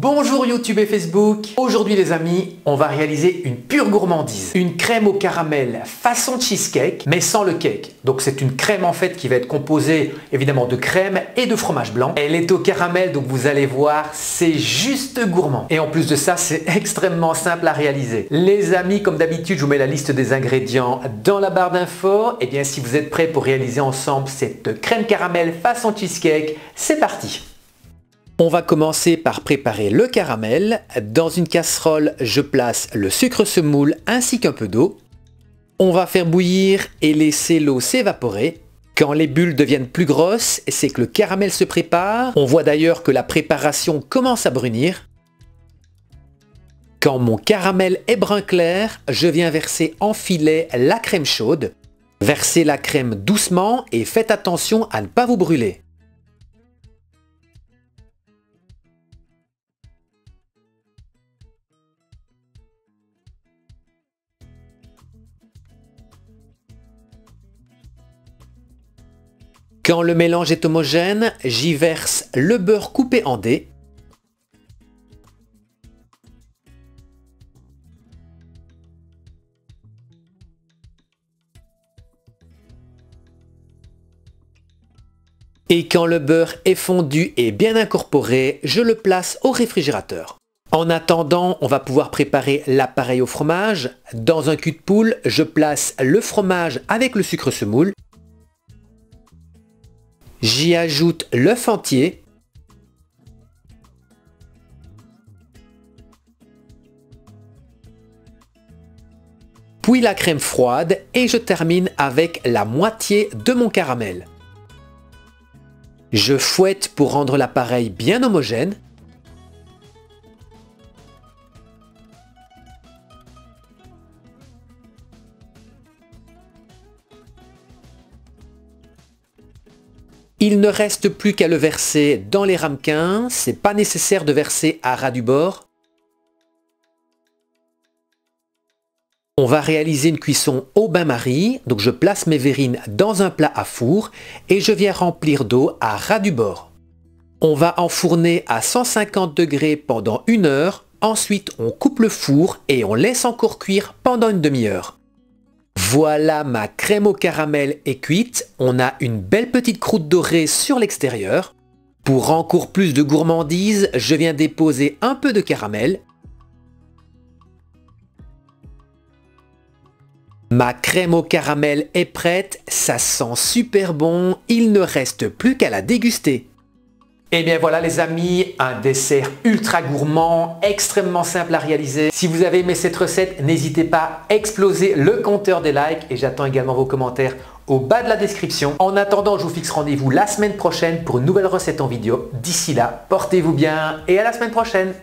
Bonjour YouTube et Facebook. Aujourd'hui les amis, on va réaliser une pure gourmandise. Une crème au caramel façon cheesecake, mais sans le cake. Donc c'est une crème en fait qui va être composée évidemment de crème et de fromage blanc. Elle est au caramel, donc vous allez voir, c'est juste gourmand. Et en plus de ça, c'est extrêmement simple à réaliser. Les amis, comme d'habitude, je vous mets la liste des ingrédients dans la barre d'infos. Et bien si vous êtes prêts pour réaliser ensemble cette crème caramel façon cheesecake, c'est parti. On va commencer par préparer le caramel. Dans une casserole, je place le sucre semoule ainsi qu'un peu d'eau. On va faire bouillir et laisser l'eau s'évaporer. Quand les bulles deviennent plus grosses, c'est que le caramel se prépare. On voit d'ailleurs que la préparation commence à brunir. Quand mon caramel est brun clair, je viens verser en filet la crème chaude. Versez la crème doucement et faites attention à ne pas vous brûler. Quand le mélange est homogène, j'y verse le beurre coupé en dés. Et quand le beurre est fondu et bien incorporé, je le place au réfrigérateur. En attendant, on va pouvoir préparer l'appareil au fromage. Dans un cul de poule, je place le fromage avec le sucre semoule. J'y ajoute l'œuf entier. Puis la crème froide et je termine avec la moitié de mon caramel. Je fouette pour rendre l'appareil bien homogène. Il ne reste plus qu'à le verser dans les ramequins, c'est pas nécessaire de verser à ras du bord. On va réaliser une cuisson au bain-marie, donc je place mes verrines dans un plat à four et je viens remplir d'eau à ras du bord. On va enfourner à 150 degrés pendant 1 heure, ensuite on coupe le four et on laisse encore cuire pendant une demi-heure. Voilà, ma crème au caramel est cuite, on a une belle petite croûte dorée sur l'extérieur. Pour encore plus de gourmandise, je viens déposer un peu de caramel. Ma crème au caramel est prête, ça sent super bon, il ne reste plus qu'à la déguster. Et bien voilà les amis, un dessert ultra gourmand, extrêmement simple à réaliser. Si vous avez aimé cette recette, n'hésitez pas à exploser le compteur des likes et j'attends également vos commentaires au bas de la description. En attendant, je vous fixe rendez-vous la semaine prochaine pour une nouvelle recette en vidéo. D'ici là, portez-vous bien et à la semaine prochaine.